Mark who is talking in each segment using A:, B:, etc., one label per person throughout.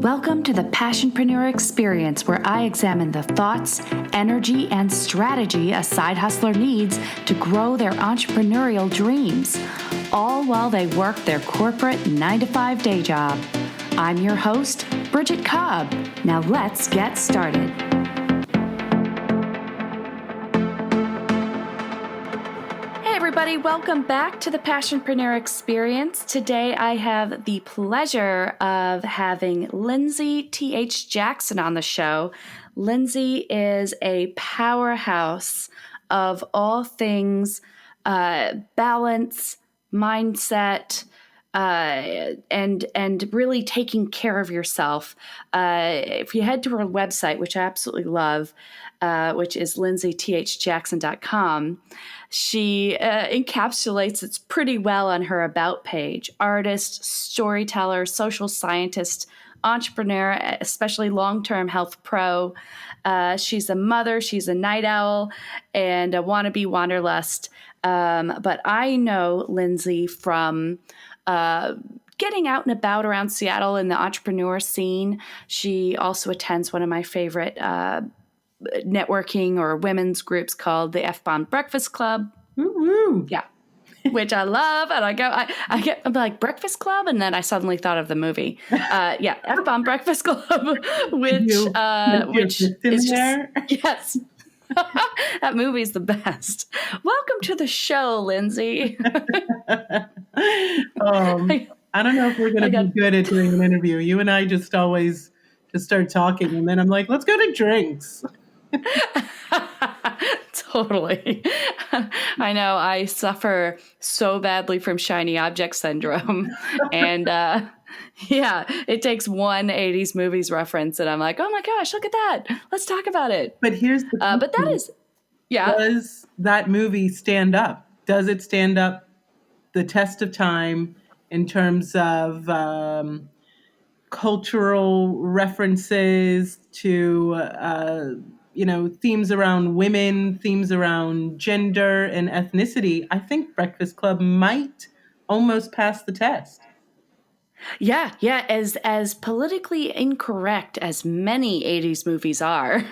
A: Welcome to the Passionpreneur Experience, where I examine the thoughts, energy, and strategy a side hustler needs to grow their entrepreneurial dreams, all while they work their corporate 9-to-5 day job. I'm your host, Bridget Cobb. Now let's get started. Everybody, welcome back to the Passionpreneur Experience. Today I have the pleasure of having Lindsey T H Jackson on the show. Lindsey is a powerhouse of all things balance, mindset, and really taking care of yourself. If you head to her website, which I absolutely love, which is lindseythjackson.com, she encapsulates it pretty well on her about page. Artist, storyteller, social scientist, entrepreneur, especially long-term health pro. She's a mother, she's a night owl, and a wannabe wanderlust. But I know Lindsey from getting out and about around Seattle in the entrepreneur scene. She also attends one of my favorite networking or women's groups called the F-Bomb Breakfast Club.
B: Woo-woo.
A: Yeah. Which I love. And I'm like, Breakfast Club? And then I suddenly thought of the movie. F-Bomb Breakfast Club, which is
B: there.
A: Yes. That movie's the best. Welcome to the show, Lindsey.
B: I don't know if we're going to be good at doing an interview. You and I just always start talking, and then I'm like, let's go to drinks.
A: Totally. I know I suffer so badly from shiny object syndrome. And it takes one 80s movies reference, and I'm like, oh my gosh, look at that. Let's talk about it.
B: But here's the
A: but that is, yeah.
B: Does that movie stand up? Does it stand up the test of time in terms of cultural references to themes around women, themes around gender and ethnicity? I think Breakfast Club might almost pass the test.
A: Yeah. As politically incorrect as many 80s movies are,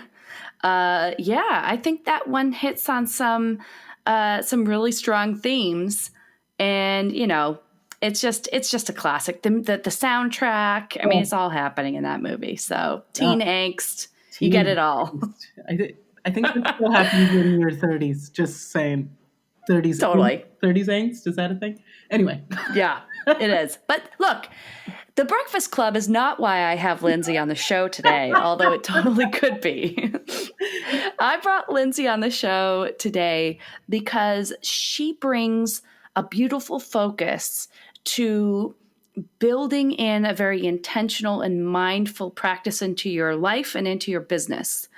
A: I think that one hits on some really strong themes, and it's just a classic. The soundtrack, I mean, it's all happening in that movie. So teen angst. You get it all.
B: I think that still happens in your 30s. Just saying. 30s.
A: Totally.
B: 30s angst? Is that a thing? Anyway.
A: Yeah, it is. But look, the Breakfast Club is not why I have Lindsey on the show today, although it totally could be. I brought Lindsey on the show today because she brings a beautiful focus to building in a very intentional and mindful practice into your life and into your business.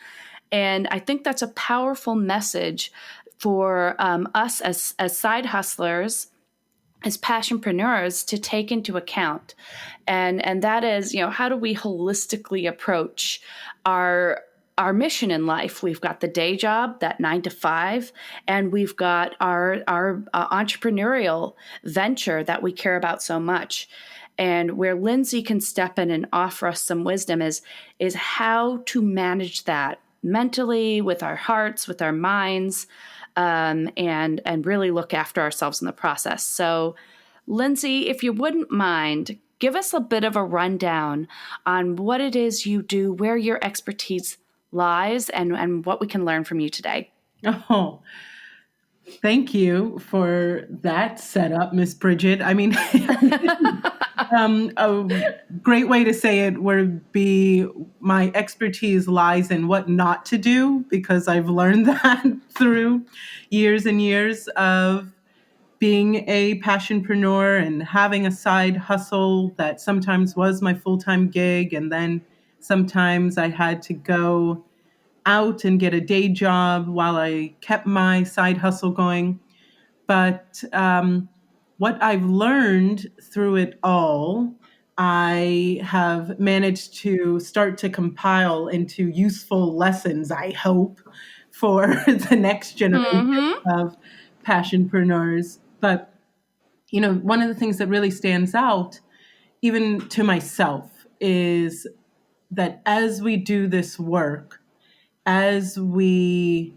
A: And I think that's a powerful message for us as side hustlers, as passionpreneurs, to take into account. And that is, how do we holistically approach our mission in life? We've got the day job, that 9-to-5, and we've got our entrepreneurial venture that we care about so much. And where Lindsey can step in and offer us some wisdom is how to manage that mentally, with our hearts, with our minds, and really look after ourselves in the process. So, Lindsey, if you wouldn't mind, give us a bit of a rundown on what it is you do, where your expertise lies, and what we can learn from you today.
B: Oh, thank you for that setup, Miss Bridget. I mean, a great way to say it would be my expertise lies in what not to do, because I've learned that through years and years of being a passionpreneur and having a side hustle that sometimes was my full-time gig, and then sometimes I had to go out and get a day job while I kept my side hustle going. But what I've learned through it all, I have managed to start to compile into useful lessons, I hope, for the next generation of passionpreneurs. But, one of the things that really stands out, even to myself, is that as we do this work, as we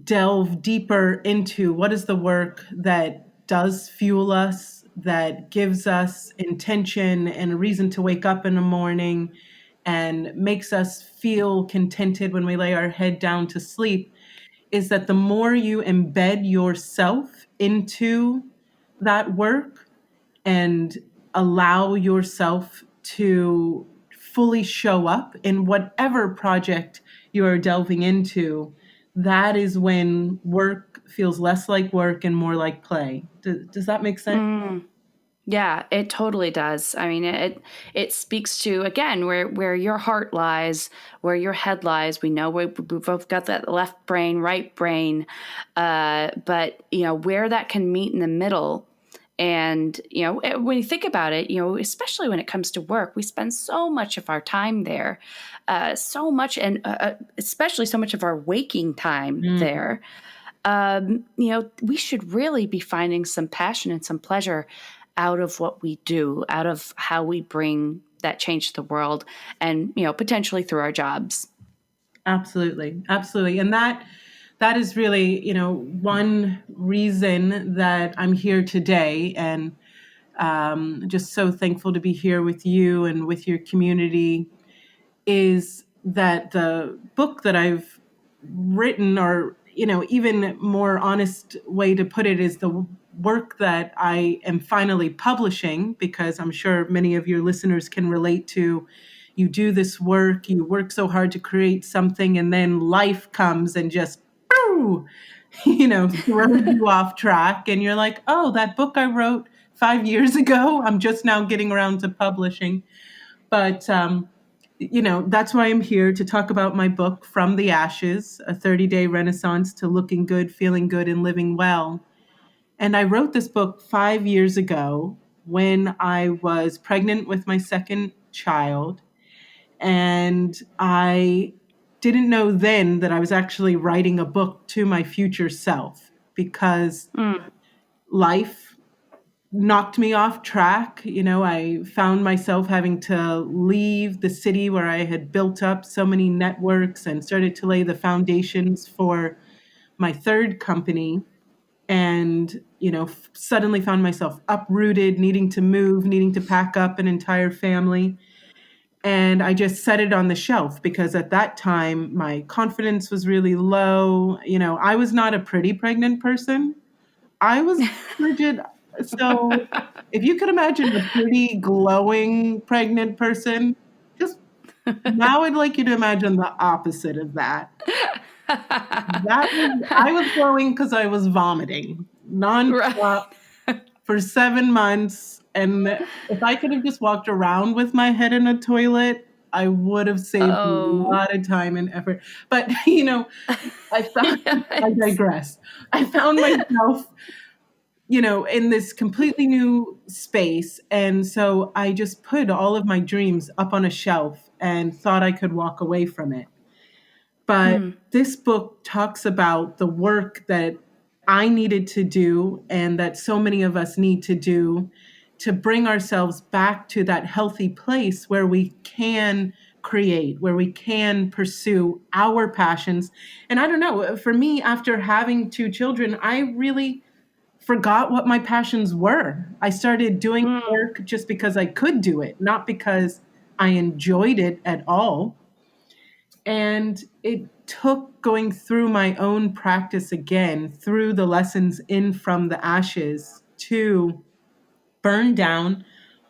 B: delve deeper into what is the work that does fuel us, that gives us intention and a reason to wake up in the morning and makes us feel contented when we lay our head down to sleep, is that the more you embed yourself into that work and allow yourself to fully show up in whatever project you are delving into, that is when work feels less like work and more like play. Does that make sense?
A: Yeah, it totally does. I mean, it speaks to, again, where your heart lies, where your head lies. We know we've both got that left brain, right brain, but where that can meet in the middle. And when you think about it, especially when it comes to work, we spend so much of our time there, so much, and especially so much of our waking time there. We should really be finding some passion and some pleasure out of what we do, out of how we bring that change to the world, and potentially through our jobs.
B: Absolutely, absolutely, and that is really one reason that I'm here today, and just so thankful to be here with you and with your community, is that the book that I've written, or even more honest way to put it, is the work that I am finally publishing, because I'm sure many of your listeners can relate to, you do this work, you work so hard to create something, and then life comes and just throws you off track, and you're like, oh, that book I wrote 5 years ago, I'm just now getting around to publishing. But that's why I'm here to talk about my book, From the Ashes, a 30-day renaissance to looking good, feeling good, and living well. And I wrote this book 5 years ago when I was pregnant with my second child. And I didn't know then that I was actually writing a book to my future self, because life knocked me off track. I found myself having to leave the city where I had built up so many networks and started to lay the foundations for my third company. And, suddenly found myself uprooted, needing to move, needing to pack up an entire family. And I just set it on the shelf, because at that time, my confidence was really low. I was not a pretty pregnant person. I was frigid. So if you could imagine a pretty glowing pregnant person, just now I'd like you to imagine the opposite of that. I was glowing because I was vomiting
A: Right.
B: nonstop for 7 months. And if I could have just walked around with my head in a toilet, I would have saved a
A: Oh.
B: lot of time and effort. But, I
A: Yes.
B: digress. I found myself in this completely new space. And so I just put all of my dreams up on a shelf and thought I could walk away from it. But this book talks about the work that I needed to do, and that so many of us need to do, to bring ourselves back to that healthy place where we can create, where we can pursue our passions. And I don't know, for me, after having two children, I really forgot what my passions were. I started doing work just because I could do it, not because I enjoyed it at all. And it took going through my own practice again, through the lessons in From the Ashes, to burn down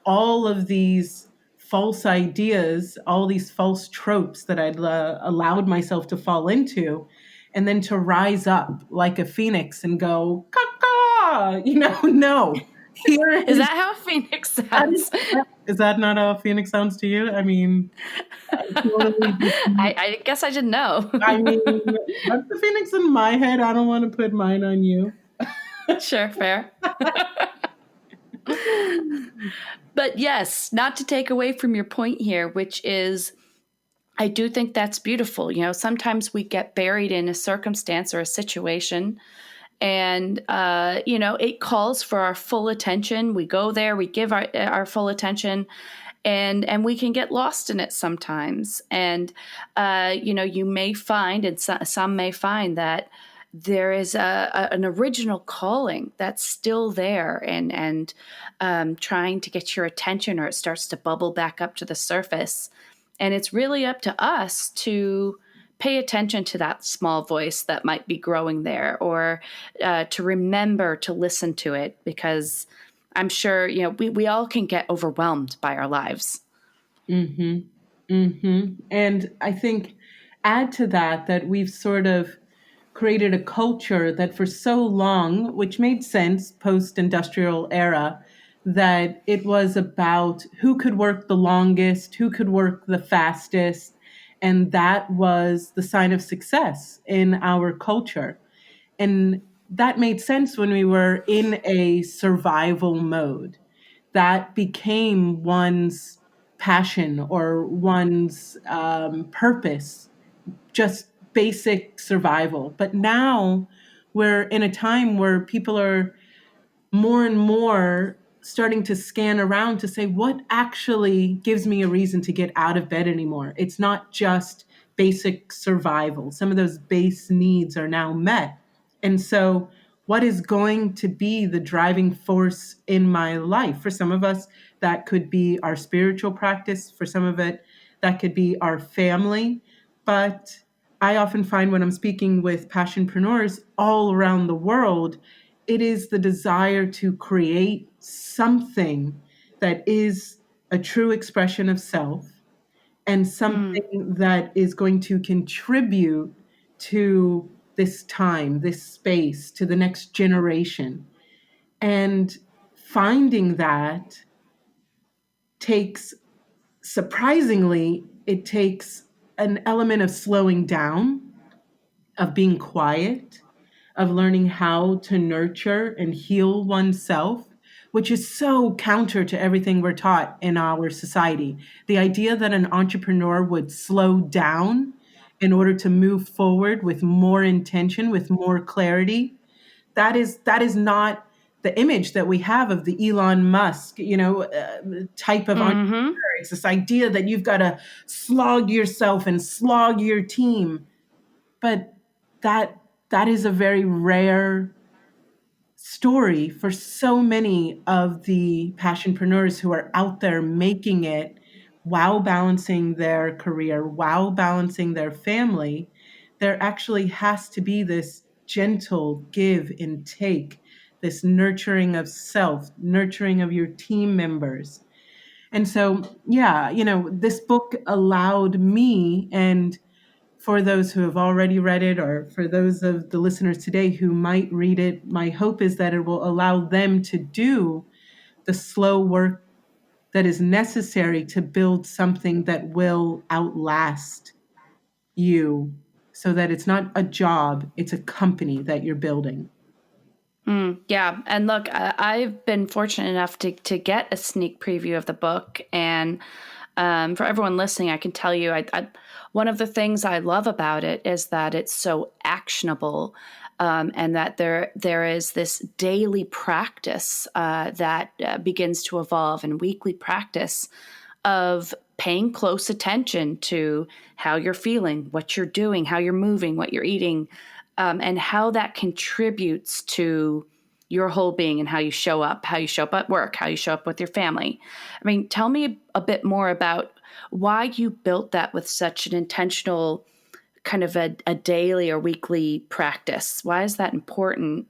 B: all of these false ideas, all these false tropes that I'd allowed myself to fall into, and then to rise up like a phoenix and go, caw, no. Here
A: Is that how a phoenix sounds?
B: is that not how a phoenix sounds to you? I mean, totally.
A: I guess I didn't know.
B: I mean, that's the phoenix in my head. I don't want to put mine on you.
A: Sure, fair. But yes, not to take away from your point here, which is, I do think that's beautiful. Sometimes we get buried in a circumstance or a situation, and it calls for our full attention. We go there, we give our full attention, and we can get lost in it sometimes. And you may find, and some may find, that there is an original calling that's still there, and trying to get your attention, or it starts to bubble back up to the surface. And it's really up to us to pay attention to that small voice that might be growing there, or to remember to listen to it, because I'm sure, we all can get overwhelmed by our lives.
B: Mm-hmm. Mm-hmm. And I think add to that that we've sort of created a culture that for so long, which made sense post-industrial era, that it was about who could work the longest, who could work the fastest, and that was the sign of success in our culture. And that made sense when we were in a survival mode. That became one's passion or one's purpose, just basic survival. But now we're in a time where people are more and more starting to scan around to say, what actually gives me a reason to get out of bed anymore? It's not just basic survival. Some of those base needs are now met. And so, what is going to be the driving force in my life? For some of us, that could be our spiritual practice. For some of it, that could be our family. But I often find when I'm speaking with passionpreneurs all around the world, it is the desire to create something that is a true expression of self and
A: Mm,
B: something that is going to contribute to this time, this space, to the next generation. And finding that takes, surprisingly, it takes an element of slowing down, of being quiet, of learning how to nurture and heal oneself, which is so counter to everything we're taught in our society. The idea that an entrepreneur would slow down in order to move forward with more intention, with more clarity, that is not the image that we have of the Elon Musk, type of entrepreneur.
A: hmm
B: It's this idea that you've got to slog yourself and slog your team, but that that is a very rare story for so many of the passionpreneurs who are out there making it while balancing their career, while balancing their family. There actually has to be this gentle give and take, this nurturing of self, nurturing of your team members. And so, yeah, this book allowed me, and for those who have already read it, or for those of the listeners today who might read it, my hope is that it will allow them to do the slow work that is necessary to build something that will outlast you, so that it's not a job, it's a company that you're building.
A: Yeah. And look, I've been fortunate enough to get a sneak preview of the book. And for everyone listening, I can tell you, one of the things I love about it is that it's so actionable, and that there is this daily practice that begins to evolve, and weekly practice of paying close attention to how you're feeling, what you're doing, how you're moving, what you're eating, and how that contributes to your whole being, and how you show up at work, how you show up with your family. I mean, tell me a bit more about why you built that with such an intentional kind of a daily or weekly practice. Why is that important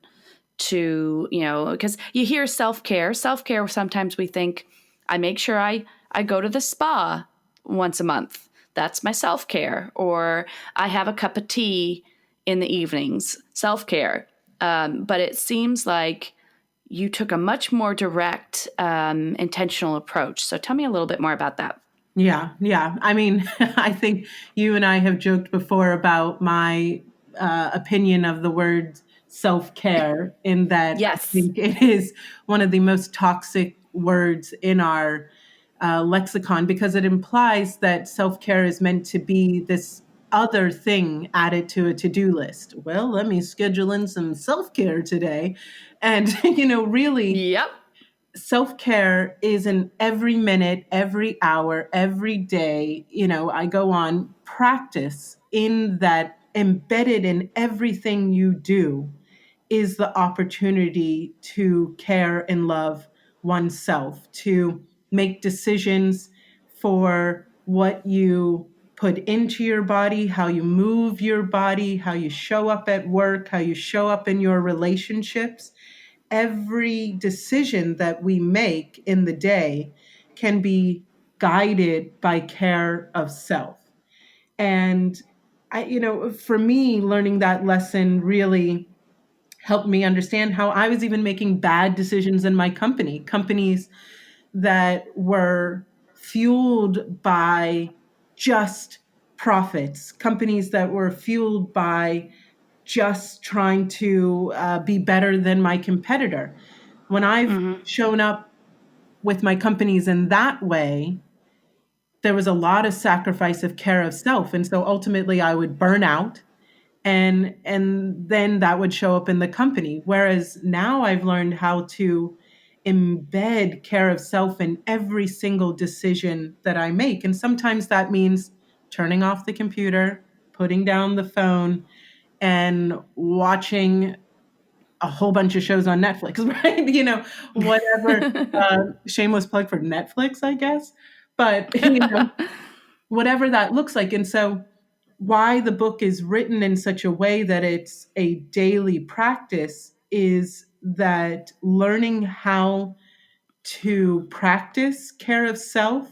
A: to, because you hear self-care. Self-care, sometimes we think, I make sure I go to the spa once a month. That's my self-care. Or I have a cup of tea in the evenings, self-care. But it seems like you took a much more direct, intentional approach. So tell me a little bit more about that.
B: Yeah, yeah. I mean, I think you and I have joked before about my opinion of the word self care, in that I
A: Yes.
B: think it is one of the most toxic words in our lexicon, because it implies that self care is meant to be this other thing added to a to do list. Well, let me schedule in some self care today. And, really,
A: Yep.
B: self-care is an every minute, every hour, every day, I go on practice in that, embedded in everything you do is the opportunity to care and love oneself, to make decisions for what you put into your body, how you move your body, how you show up at work, how you show up in your relationships. Every decision that we make in the day can be guided by care of self. And for me, learning that lesson really helped me understand how I was even making bad decisions in my companies that were fueled by just profits, companies that were fueled by just trying to be better than my competitor. When I've
A: Mm-hmm.
B: shown up with my companies in that way, there was a lot of sacrifice of care of self. And so ultimately I would burn out, and then that would show up in the company. Whereas now I've learned how to embed care of self in every single decision that I make. And sometimes that means turning off the computer, putting down the phone, and watching a whole bunch of shows on Netflix, right? Whatever. Shameless plug for Netflix, I guess. But, whatever that looks like. And so, why the book is written in such a way that it's a daily practice is that learning how to practice care of self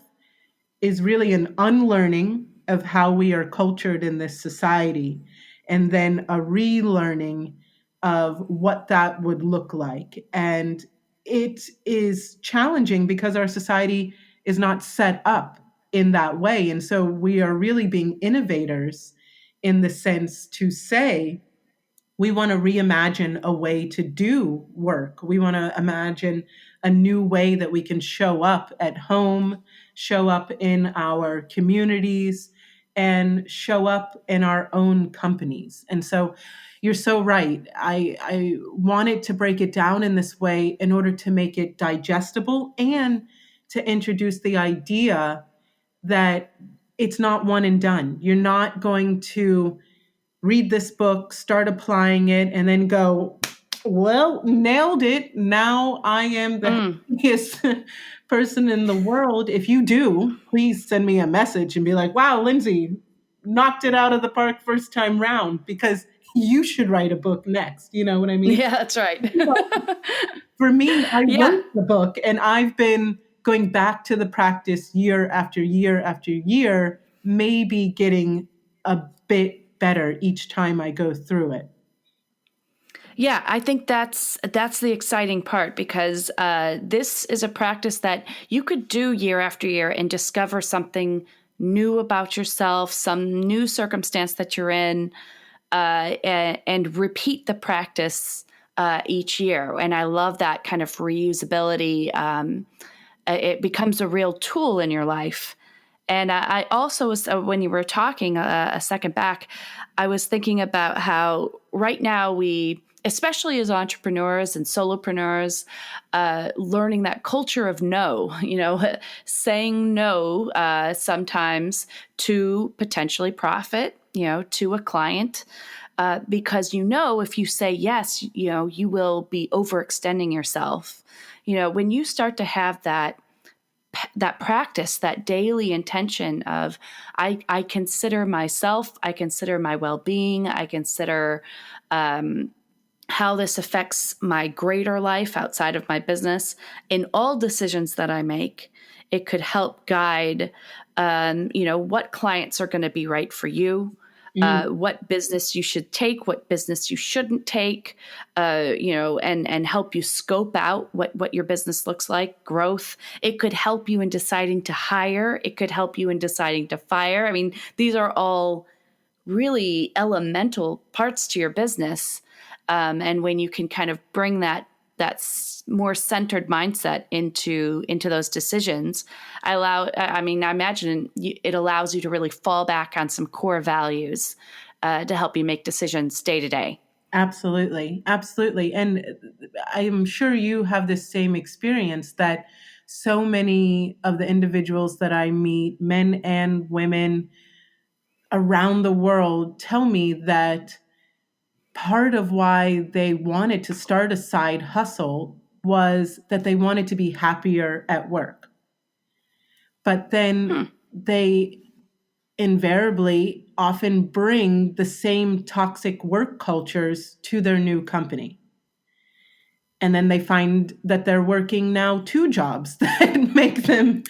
B: is really an unlearning of how we are cultured in this society, and then a relearning of what that would look like. And it is challenging because our society is not set up in that way. And so we are really being innovators in the sense to say, we want to reimagine a way to do work. We want to imagine a new way that we can show up at home, show up in our communities, and show up in our own companies. And so you're so right. I wanted to break it down in this way in order to make it digestible and to introduce the idea that it's not one and done. You're not going to read this book, start applying it, and then go, well, nailed it. Now I am the
A: Mm.
B: happiest person in the world. If you do, please send me a message and be like, wow, Lindsey, knocked it out of the park first time round, because you should write a book next. You know what I mean?
A: Yeah, that's right.
B: For me, I
A: Yeah.
B: wrote the book and I've been going back to the practice year after year after year, maybe getting a bit better each time I go through it.
A: Yeah, I think that's the exciting part, because this is a practice that you could do year after year and discover something new about yourself, some new circumstance that you're in, and repeat the practice each year. And I love that kind of reusability. It becomes a real tool in your life. And I also was, when you were talking a second back, I was thinking about how right now we, especially as entrepreneurs and solopreneurs, learning that culture of no, saying no sometimes to potentially profit, to a client. Because if you say yes, you will be overextending yourself. When you start to have that practice, that daily intention of, I consider myself, I consider my well-being, I consider how this affects my greater life outside of my business in all decisions that I make. It could help guide, what clients are going to be right for you, what business you should take, what business you shouldn't take, and help you scope out what your business looks like, growth. It could help you in deciding to hire. It could help you in deciding to fire. I mean, these are all really elemental parts to your business. And when you can kind of bring that more centered mindset into those decisions, I imagine it allows you to really fall back on some core values to help you make decisions day to day.
B: Absolutely. Absolutely. And I'm sure you have this same experience that so many of the individuals that I meet, men and women around the world, tell me that part of why they wanted to start a side hustle was that they wanted to be happier at work. But then
A: Hmm.
B: they invariably often bring the same toxic work cultures to their new company. And then they find that they're working now two jobs that make them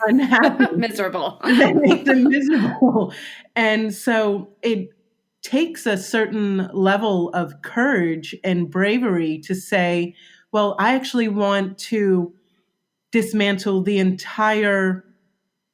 B: unhappy,
A: Miserable.
B: that make them miserable. And so it takes a certain level of courage and bravery to say, well, I actually want to dismantle the entire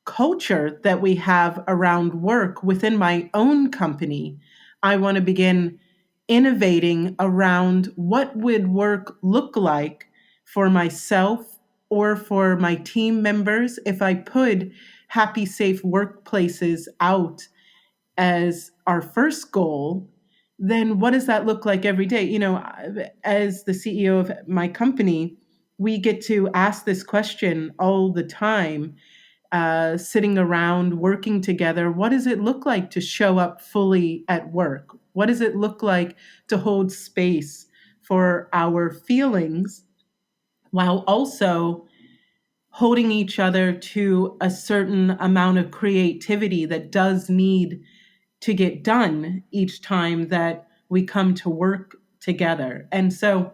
B: culture that we have around work within my own company. I want to begin innovating around what would work look like for myself or for my team members if I put happy, safe workplaces out as our first goal. Then what does that look like every day? You know, as the CEO of my company, we get to ask this question all the time, sitting around working together. What does it look like to show up fully at work? What does it look like to hold space for our feelings while also holding each other to a certain amount of creativity that does need to get done each time that we come to work together? And so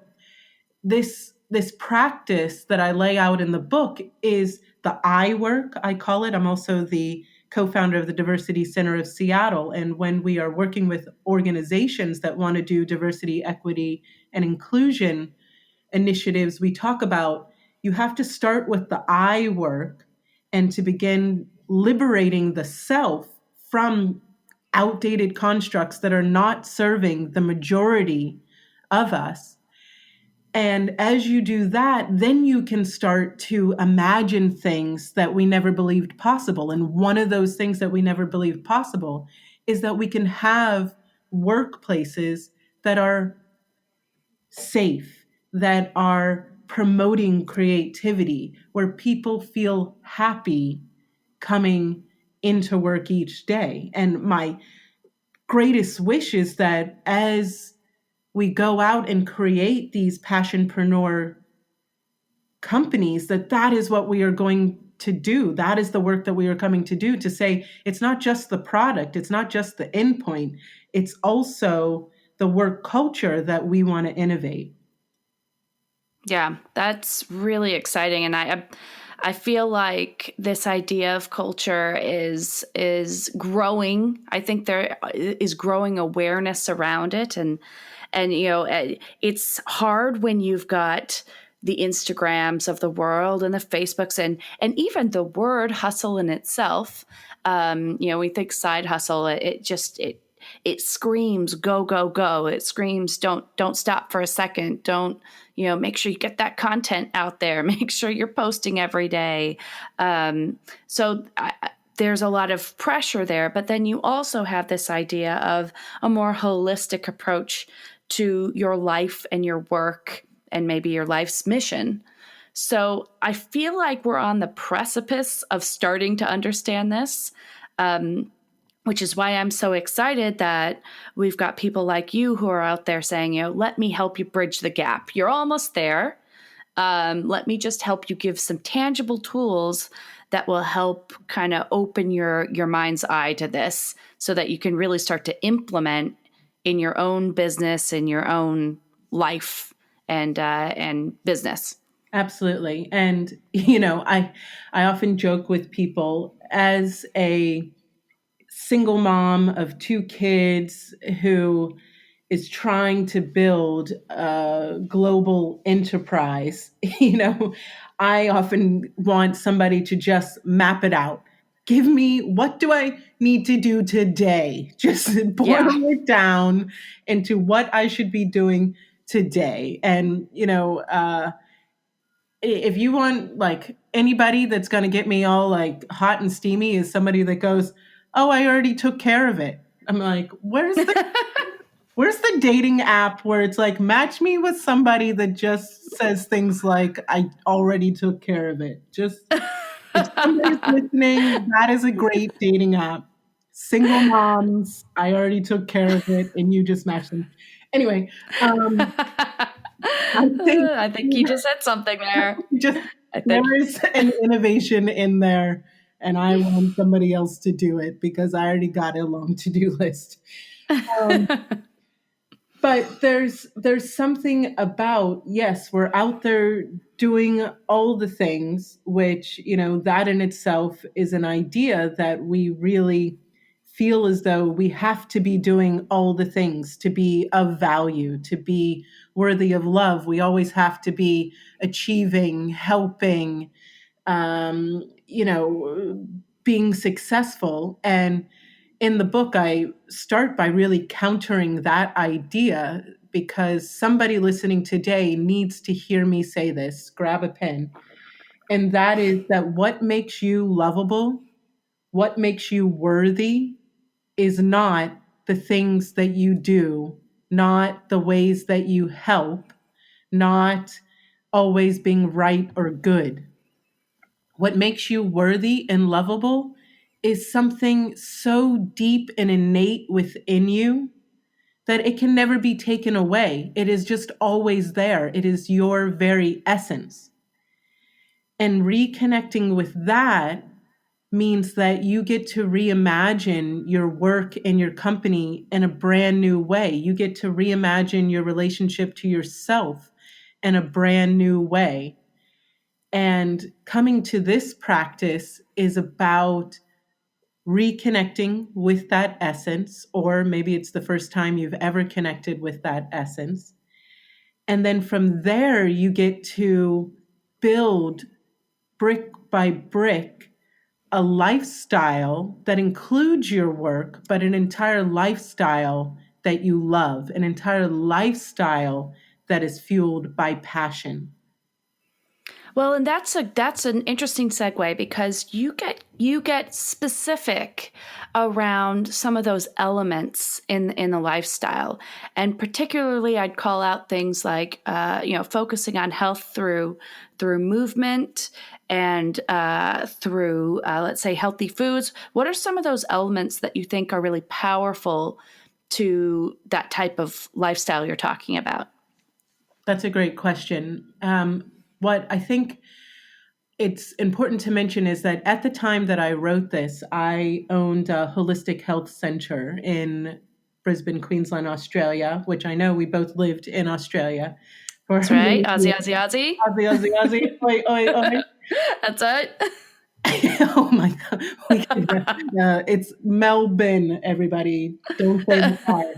B: this practice that I lay out in the book is the I work, I call it. I'm also the co-founder of the Diversity Center of Seattle. And when we are working with organizations that want to do diversity, equity, and inclusion initiatives, we talk about you have to start with the I work and to begin liberating the self from outdated constructs that are not serving the majority of us. And as you do that, then you can start to imagine things that we never believed possible. And one of those things that we never believed possible is that we can have workplaces that are safe, that are promoting creativity, where people feel happy coming into work each day. And my greatest wish is that as we go out and create these passionpreneur companies, that is what we are going to do. That is the work that we are coming to do, to say it's not just the product, it's not just the endpoint, it's also the work culture that we want to innovate.
A: Yeah, that's really exciting, and I feel like this idea of culture is growing. I think there is growing awareness around it, and it's hard when you've got the Instagrams of the world and the Facebooks and even the word hustle in itself. We think side hustle. It screams go go go. It screams don't stop for a second. Don't make sure you get that content out there. Make sure you're posting every day. There's a lot of pressure there, but then you also have this idea of a more holistic approach to your life and your work and maybe your life's mission. So I feel like we're on the precipice of starting to understand this, which is why I'm so excited that we've got people like you who are out there saying, let me help you bridge the gap. You're almost there. Let me just help you give some tangible tools that will help kind of open your mind's eye to this so that you can really start to implement in your own business, in your own life and business.
B: Absolutely. And I often joke with people, as a single mom of two kids who is trying to build a global enterprise, I often want somebody to just map it out. Give me, what do I need to do today? Just
A: Yeah.
B: boil it down into what I should be doing today. And, if you want, like, anybody that's going to get me all like hot and steamy, is somebody that goes, oh, I already took care of it. I'm like, where's the Where's the dating app where it's like, match me with somebody that just says things like, I already took care of it? Just if somebody's listening, that is a great dating app. Single moms, I already took care of it, and you just match them. Anyway, I think
A: I think you just said something there.
B: just
A: I
B: there
A: think.
B: is an innovation in there, and I want somebody else to do it because I already got a long to-do list. Um, but there's something about, yes, we're out there doing all the things, which, that in itself is an idea that we really feel as though we have to be doing all the things to be of value, to be worthy of love. We always have to be achieving, helping, being successful. And in the book, I start by really countering that idea because somebody listening today needs to hear me say this. Grab a pen. And that is that what makes you lovable, what makes you worthy, is not the things that you do, not the ways that you help, not always being right or good. What makes you worthy and lovable is something so deep and innate within you that it can never be taken away. It is just always there. It is your very essence. And reconnecting with that means that you get to reimagine your work and your company in a brand new way. You get to reimagine your relationship to yourself in a brand new way. And coming to this practice is about reconnecting with that essence, or maybe it's the first time you've ever connected with that essence. And then from there, you get to build brick by brick a lifestyle that includes your work, but an entire lifestyle that you love, an entire lifestyle that is fueled by passion.
A: Well, and that's an interesting segue because you get specific around some of those elements in the lifestyle, and particularly I'd call out things like focusing on health through movement and through let's say healthy foods. What are some of those elements that you think are really powerful to that type of lifestyle you're talking about?
B: That's a great question. What I think it's important to mention is that at the time that I wrote this, I owned a holistic health center in Brisbane, Queensland, Australia, which I know we both lived in Australia for
A: That's right.
B: many
A: Aussie,
B: years.
A: Aussie, Aussie.
B: Aussie, Aussie, Aussie. Oi, oi, oi.
A: That's right.
B: Oh my God. It's Melbourne, everybody. Don't say the R.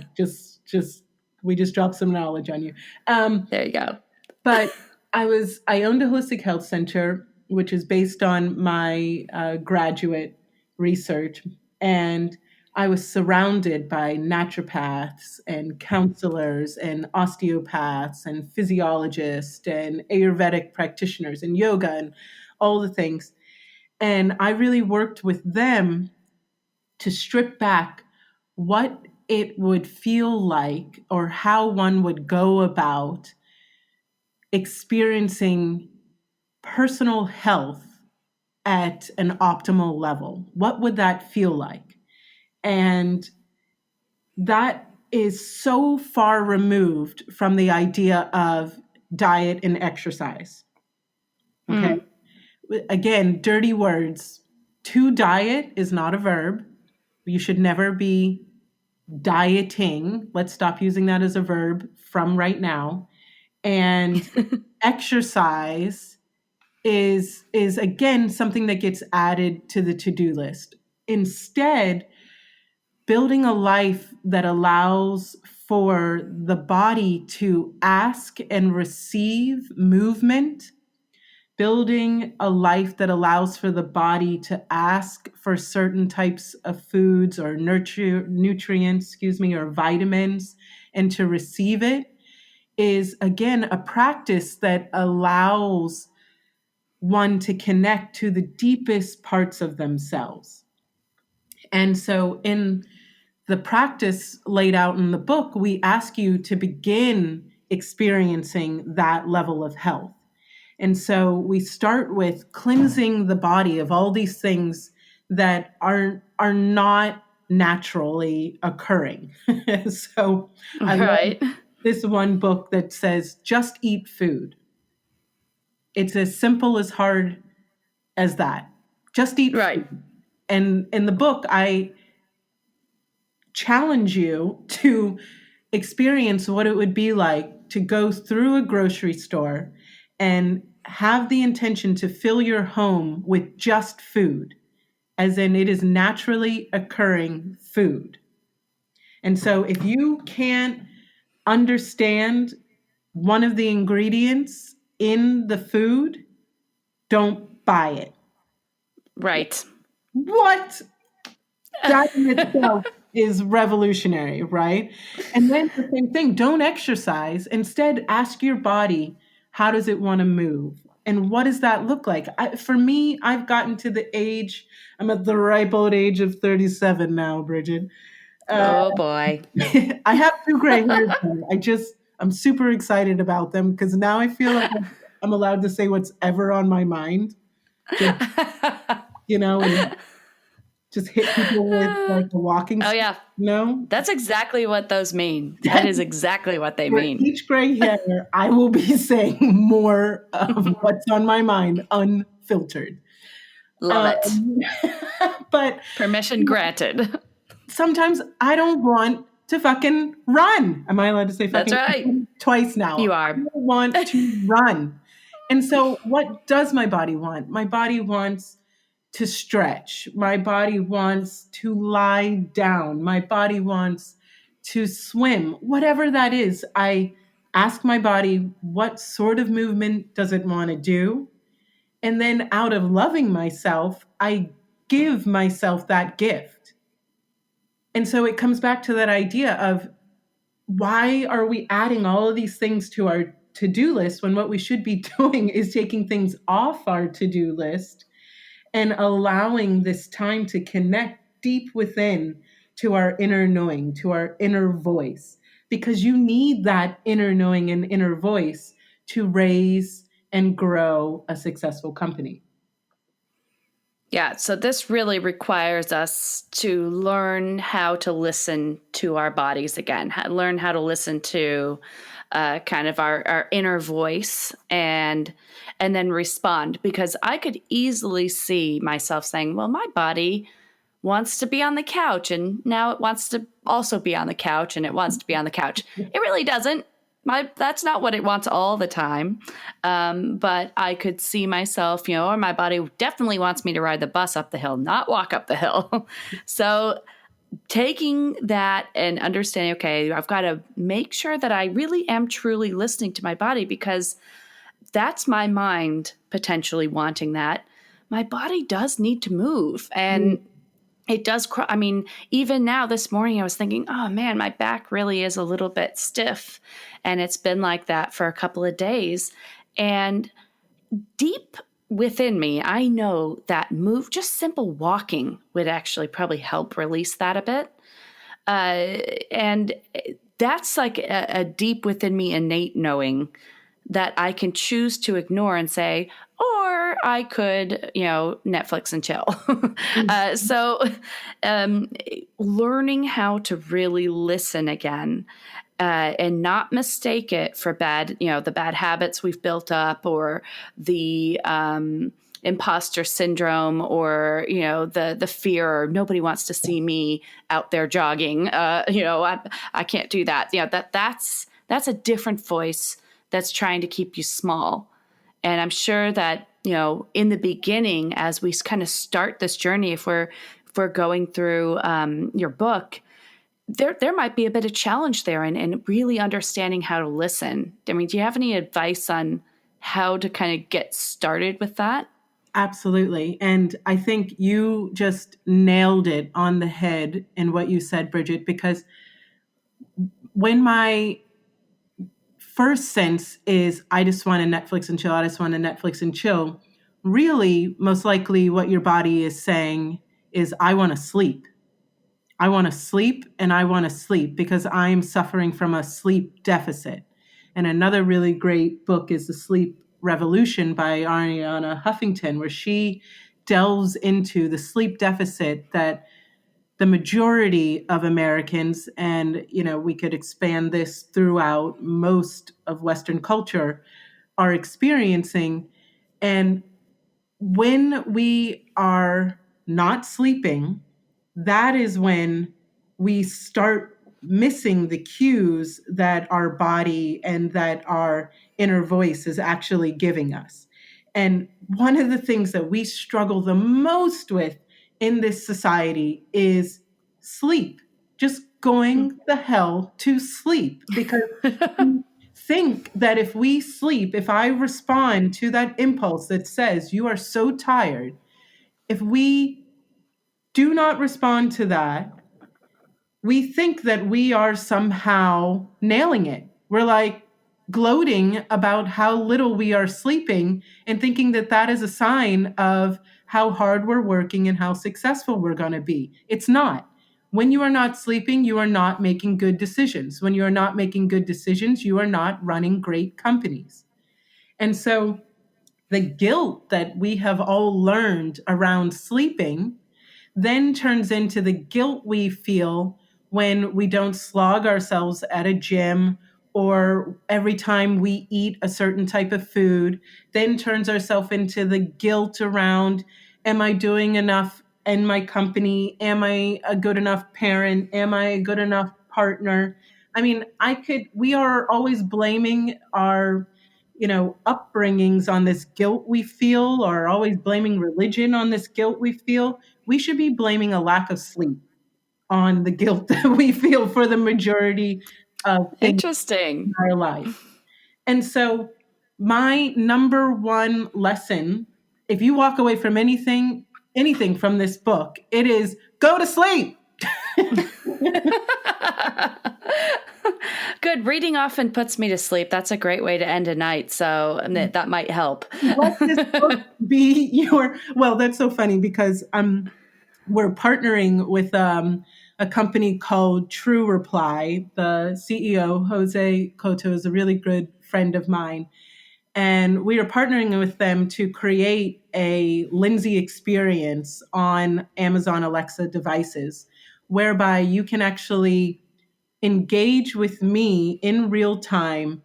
B: We just dropped some knowledge on you.
A: There you go.
B: But I owned a holistic health center, which is based on my graduate research. And I was surrounded by naturopaths and counselors and osteopaths and physiologists and Ayurvedic practitioners and yoga and all the things. And I really worked with them to strip back what it would feel like or how one would go about experiencing personal health at an optimal level. What would that feel like? And that is so far removed from the idea of diet and exercise. Okay. Again, dirty words. To diet is not a verb. You should never be dieting. Let's stop using that as a verb from right now. And exercise is again something that gets added to the to-do list. Instead, building a life that allows for the body to ask and receive movement, building a life that allows for the body to ask for certain types of foods or nutrients, or vitamins, and to receive it is, again, a practice that allows one to connect to the deepest parts of themselves. And so in the practice laid out in the book, we ask you to begin experiencing that level of health. And so we start with cleansing the body of all these things that are not naturally occurring. So I love
A: Right.
B: this one book that says, just eat food. It's as simple as hard as that. Just eat
A: Right.
B: food. And in the book, I challenge you to experience what it would be like to go through a grocery store and have the intention to fill your home with just food, as in it is naturally occurring food. And so if you can't understand one of the ingredients in the food, don't buy it.
A: Right.
B: What? That in itself is revolutionary, right? And then the same thing, don't exercise. Instead, ask your body, how does it want to move? And what does that look like? For me, I've gotten to the age, I'm at the ripe old age of 37 now, Bridget.
A: Oh boy.
B: I have two gray hairs. I'm super excited about them because now I feel like I'm allowed to say what's ever on my mind. Just, and just hit people with like a walking
A: Oh
B: stick.
A: yeah.
B: No,
A: That's exactly what those mean. That is exactly what they
B: for
A: mean.
B: each gray hair, I will be saying more of what's on my mind, unfiltered.
A: Love it.
B: But
A: Permission granted.
B: sometimes I don't want to fucking run. Am I allowed to say
A: That's
B: fucking
A: right.
B: twice now?
A: You
B: I
A: are.
B: don't want to run. And so, what does my body want? My body wants to stretch. My body wants to lie down. My body wants to swim. Whatever that is, I ask my body, what sort of movement does it want to do? And then, out of loving myself, I give myself that gift. And so it comes back to that idea of why are we adding all of these things to our to-do list when what we should be doing is taking things off our to-do list and allowing this time to connect deep within to our inner knowing, to our inner voice, because you need that inner knowing and inner voice to raise and grow a successful company.
A: Yeah, so this really requires us to learn how to listen to our bodies again, learn how to listen to kind of our inner voice and then respond, because I could easily see myself saying, well, my body wants to be on the couch and now it wants to also be on the couch and it wants to be on the couch. It really doesn't. That's not what it wants all the time. But I could see myself, or my body definitely wants me to ride the bus up the hill, not walk up the hill. So taking that and understanding, okay, I've got to make sure that I really am truly listening to my body, because that's my mind potentially wanting that. My body does need to move. And it does. I mean, even now this morning, I was thinking, oh man, my back really is a little bit stiff. And it's been like that for a couple of days. And deep within me, I know that just simple walking would actually probably help release that a bit. And that's like a deep within me innate knowing that I can choose to ignore and say, or I could, Netflix and chill. So learning how to really listen again and not mistake it for bad, the bad habits we've built up, or the imposter syndrome, or the fear, nobody wants to see me out there jogging. I can't do that. That's a different voice that's trying to keep you small. And I'm sure that, in the beginning, as we kind of start this journey, if we're going through your book, there might be a bit of challenge there and really understanding how to listen. I mean, do you have any advice on how to kind of get started with that?
B: Absolutely. And I think you just nailed it on the head in what you said, Bridget, because when my first sense is I just want to Netflix and chill, I just want to Netflix and chill, really, most likely what your body is saying is I want to sleep. I want to sleep and I want to sleep because I'm suffering from a sleep deficit. And another really great book is The Sleep Revolution by Ariana Huffington, where she delves into the sleep deficit that the majority of Americans, and we could expand this throughout most of Western culture, are experiencing. And when we are not sleeping, that is when we start missing the cues that our body and that our inner voice is actually giving us. And one of the things that we struggle the most with in this society is sleep, just going the hell to sleep. Because we think that if we sleep, if I respond to that impulse that says, you are so tired, if we do not respond to that, we think that we are somehow nailing it. We're like gloating about how little we are sleeping and thinking that that is a sign of how hard we're working and how successful we're going to be. It's not. When you are not sleeping, you are not making good decisions. When you are not making good decisions, you are not running great companies. And so the guilt that we have all learned around sleeping then turns into the guilt we feel when we don't slog ourselves at a gym or every time we eat a certain type of food, then turns ourselves into the guilt around, am I doing enough in my company? Am I a good enough parent? Am I a good enough partner? I mean, we are always blaming our upbringings on this guilt we feel, or always blaming religion on this guilt we feel. We should be blaming a lack of sleep on the guilt that we feel for the majority of things in
A: Interesting.
B: our life. And so, my number one lesson, if you walk away from anything from this book, it is go to sleep.
A: Good. Reading often puts me to sleep. That's a great way to end a night. So that might help.
B: Let this book be well, that's so funny because we're partnering with a company called True Reply. The CEO, Jose Cotto, is a really good friend of mine. And we are partnering with them to create a Lindsey experience on Amazon Alexa devices, whereby you can actually engage with me in real time,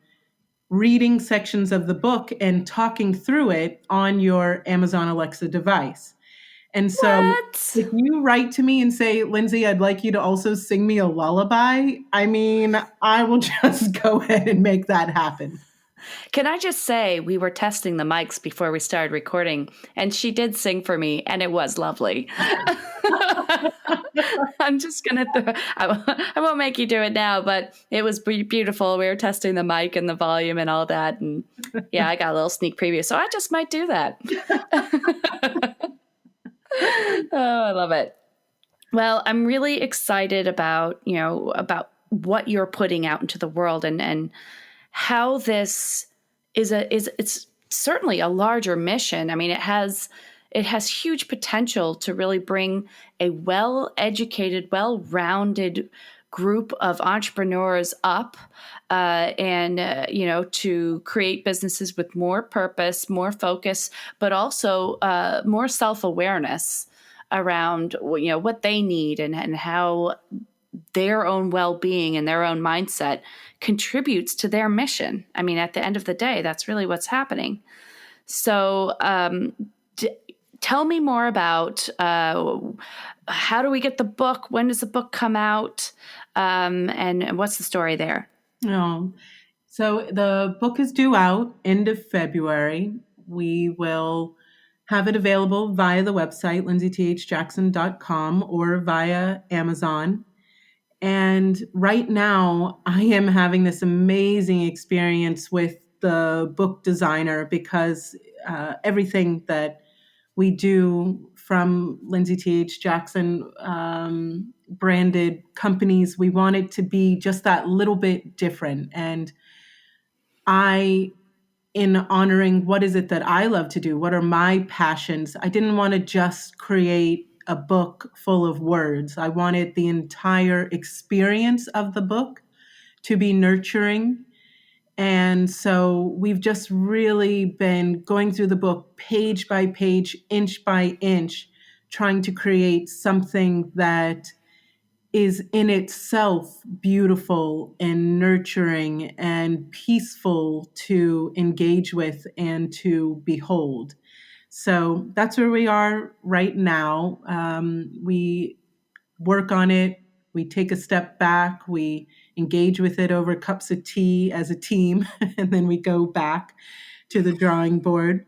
B: reading sections of the book and talking through it on your Amazon Alexa device. And so
A: What?
B: if you write to me and say, Lindsey, I'd like you to also sing me a lullaby, I mean, I will just go ahead and make that happen.
A: Can I just say, we were testing the mics before we started recording, and she did sing for me, and it was lovely. I'm just going to, I won't make you do it now, but it was beautiful. We were testing the mic and the volume and all that. And yeah, I got a little sneak preview. So I just might do that. Oh, I love it. Well, I'm really excited about what you're putting out into the world and how this it's certainly a larger mission. I mean, it has huge potential to really bring a well-educated, well-rounded group of entrepreneurs up and to create businesses with more purpose, more focus, but also more self-awareness around what they need and how their own well-being and their own mindset contributes to their mission. I mean, at the end of the day, that's really what's happening. So tell me more about how do we get the book? When does the book come out? And what's the story there?
B: Oh, so the book is due out end of February. We will have it available via the website, lindseythjackson.com, or via Amazon. And right now, I am having this amazing experience with the book designer because everything that we do from Lindsey T H Jackson branded companies, we want it to be just that little bit different. And in honoring what is it that I love to do, what are my passions, I didn't want to just create a book full of words. I wanted the entire experience of the book to be nurturing. And so we've just really been going through the book page by page, inch by inch, trying to create something that is in itself beautiful and nurturing and peaceful to engage with and to behold. So that's where we are right now. We work on it, we take a step back, we engage with it over cups of tea as a team, and then we go back to the drawing board.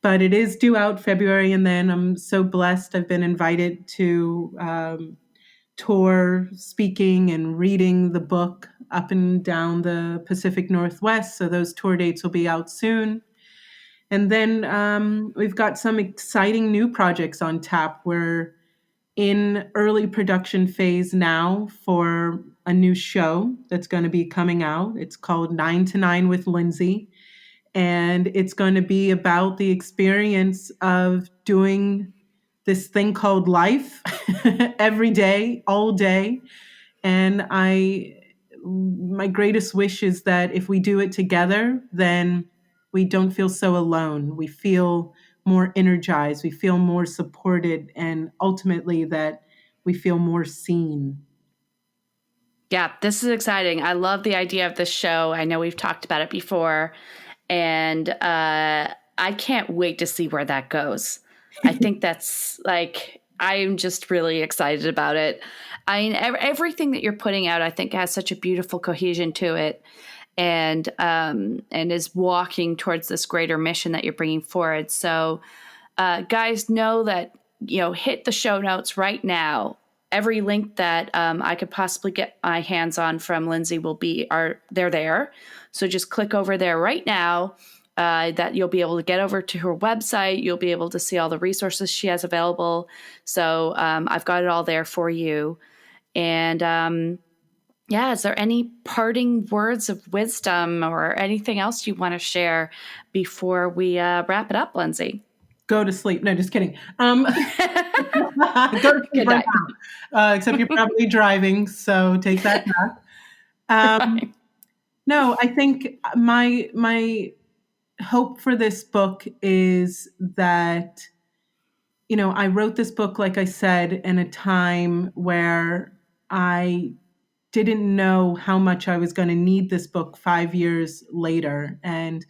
B: But it is due out February, and then I'm so blessed. I've been invited to tour speaking and reading the book up and down the Pacific Northwest. So those tour dates will be out soon. And then we've got some exciting new projects on tap. We're in early production phase now for a new show that's going to be coming out. It's called 9 to 9 with Lindsey. And it's going to be about the experience of doing this thing called life every day, all day. And my greatest wish is that if we do it together, then we don't feel so alone. We feel more energized, we feel more supported, and ultimately that we feel more seen.
A: Yeah, this is exciting. I love the idea of this show. I know we've talked about it before, and I can't wait to see where that goes. I think that's I'm just really excited about it. I mean, everything that you're putting out, I think, has such a beautiful cohesion to it, and is walking towards this greater mission that you're bringing forward. So, guys, know that, hit the show notes right now. Every link that I could possibly get my hands on from Lindsey they're there. So just click over there right now. That you'll be able to get over to her website. You'll be able to see all the resources she has available. So I've got it all there for you. And is there any parting words of wisdom or anything else you want to share before we wrap it up, Lindsey?
B: Go to sleep. No, just kidding. Go to sleep right now. Except you're probably driving, so take that back. No, I think my hope for this book is that, I wrote this book, like I said, in a time where I didn't know how much I was going to need this book 5 years later. And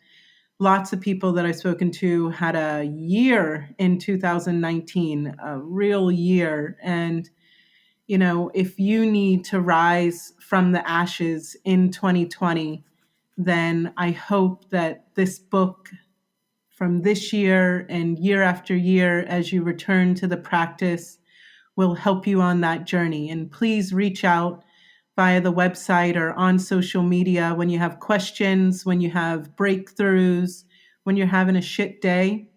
B: lots of people that I've spoken to had a year in 2019, a real year. And, if you need to rise from the ashes in 2020, then I hope that this book from this year and year after year, as you return to the practice, will help you on that journey. And please reach out via the website or on social media when you have questions, when you have breakthroughs, when you're having a shit day.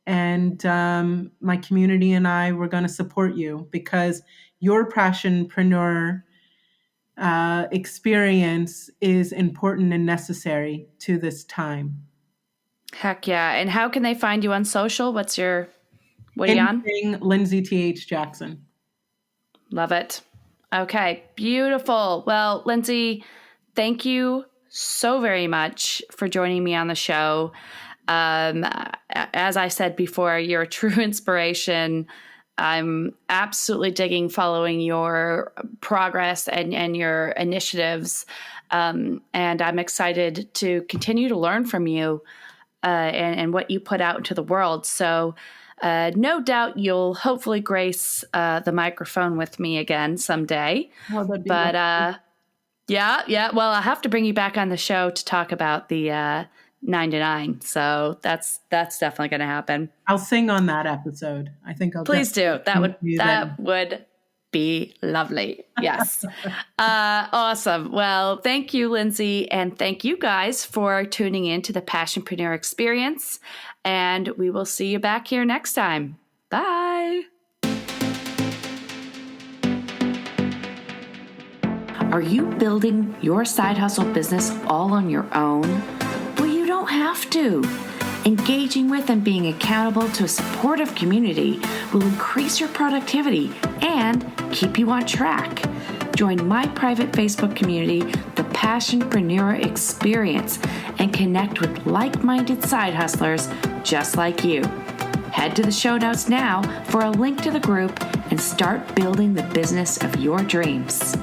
B: And my community and I, we're going to support you, because your passionpreneur experience is important and necessary to this time.
A: Heck yeah. And how can they find you on social? What are you on?
B: Lindsey T H Jackson.
A: Love it. Okay, beautiful. Well, Lindsey, thank you so very much for joining me on the show. As I said before, you're a true inspiration. I'm absolutely digging following your progress and your initiatives. And I'm excited to continue to learn from you and what you put out into the world. So no doubt you'll hopefully grace the microphone with me again someday.
B: Oh, that'd be
A: but
B: lovely.
A: yeah. Well, I'll have to bring you back on the show to talk about the 9 to 9. So that's definitely going to happen.
B: I'll sing on that episode. I think I'll.
A: Please do. That would be lovely. Yes. Awesome. Well, thank you, Lindsey. And thank you guys for tuning in to the Passionpreneur Experience. And we will see you back here next time. Bye. Are you building your side hustle business all on your own? Well, you don't have to. Engaging with and being accountable to a supportive community will increase your productivity and keep you on track. Join my private Facebook community, The Passionpreneur Experience, and connect with like-minded side hustlers just like you. Head to the show notes now for a link to the group and start building the business of your dreams.